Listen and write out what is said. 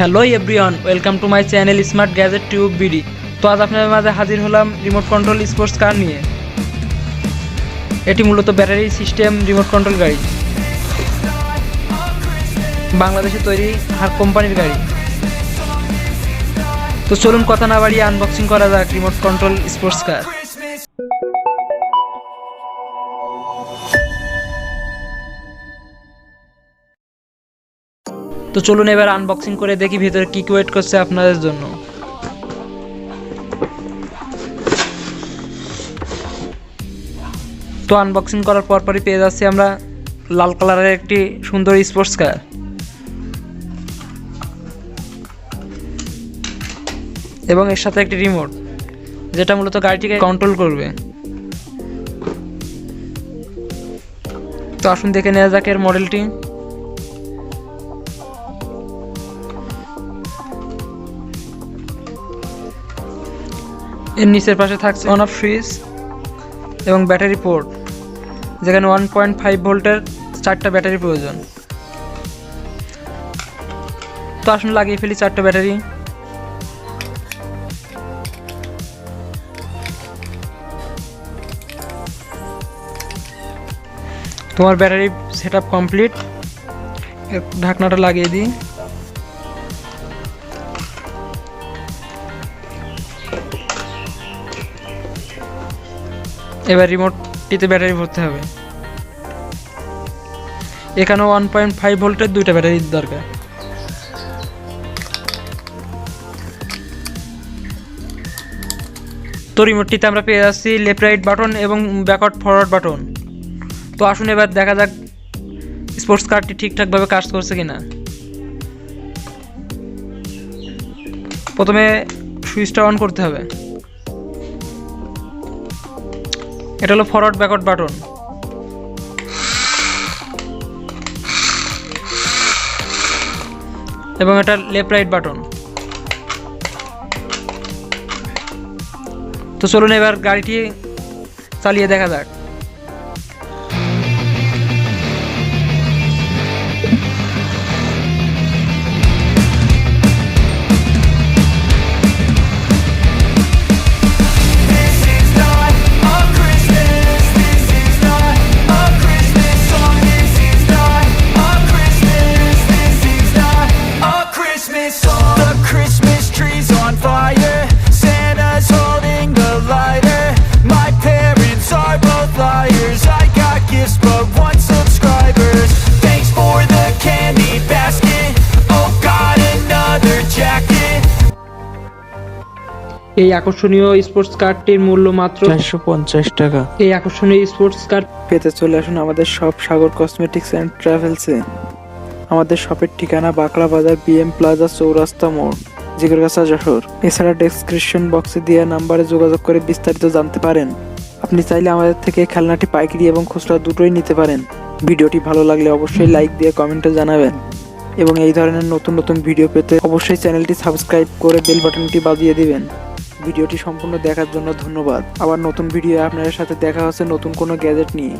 Hello everyone, welcome to my channel smart gadget tube BD. তো আজ আপনাদের মাঝে হাজির হলাম রিমোট কন্ট্রোল স্পোর্টস কার নিয়ে। এটি মূলত ব্যাটারি সিস্টেম রিমোট কন্ট্রোল গাড়ি, বাংলাদেশে তৈরি হার কোম্পানির গাড়ি। তো চলুন কথা না বাড়িয়ে আনবক্সিং করা যাক রিমোট কন্ট্রোল স্পোর্টস কার। তো চলুন এবার আনবক্সিং করে দেখি ভিতরে কি ওয়েট করছে আপনাদের জন্য। তো আনবক্সিং করার পরপরই পেয়ে যাচ্ছি আমরা লাল কালারের একটি সুন্দর স্পোর্টস কার এবং এর সাথে একটি রিমোট, যেটা মূলত গাড়িটিকে কন্ট্রোল করবে। তো আসুন দেখে নেওয়া যাক এর মডেলটি। এর নিচের পাশে থাকছে অন অফ সুইচ এবং ব্যাটারি পোর্ট, যেখানে 1.5 ভোল্টের 4টা ব্যাটারি প্রয়োজন। তো আসুন লাগিয়ে ফেলি 4টা ব্যাটারি। তোমার ব্যাটারি সেটআপ কমপ্লিট। ঢাকনাটা লাগিয়ে দিই। এবার রিমোটটিতে ব্যাটারি ভরতে হবে। এখানেও 1.5 ভোল্টের 2টা ব্যাটারির দরকার। তো রিমোটটিতে আমরা পেয়ে যাচ্ছি লেফট রাইট বাটন এবং ব্যাকওয়ার্ড ফরওয়ার্ড বাটন। তো আসুন এবার দেখা যাক স্পোর্টস কারটি ঠিকঠাকভাবে কাজ করছে কিনা। প্রথমে সুইচটা অন করতে হবে। এটা হলো ফরওয়ার্ড ব্যাকওয়ার্ড বাটন। এবং এটা লেফট রাইট বাটন। তো চলুন এবার গাড়িটি চালিয়ে দেখা যাক। এই আকর্ষণীয় স্পোর্টস কারটির মূল্য মাত্র 450 টাকা। এই আকর্ষণীয় স্পোর্টস কার পেতে চলে আসুন আমাদের শপ সাগর কসমেটিক্স অ্যান্ড ট্রাভেলসে। আমাদের শপের ঠিকানা বাকলা বাজার, বিএম প্লাজা, চৌরাস্তা মোড়, জিগরগাছা, যশোর। এছাড়া ডেসক্রিপশন বক্সে দেওয়া নাম্বারে যোগাযোগ করে বিস্তারিত জানতে পারেন। আপনি চাইলে আমাদের থেকে খেলনাটি পাইকারি এবং খুচরা দুটোই নিতে পারেন। ভিডিওটি ভালো লাগলে অবশ্যই লাইক দিয়ে কমেন্টে জানাবেন এবং এই ধরনের নতুন নতুন ভিডিও পেতে অবশ্যই চ্যানেলটি সাবস্ক্রাইব করে বেল বাটনটি বাজিয়ে দিবেন। ভিডিওটি সম্পূর্ণ দেখার জন্য ধন্যবাদ। আবার নতুন ভিডিও আপনাদের সাথে দেখা হচ্ছে নতুন কোনো গ্যাজেট নিয়ে।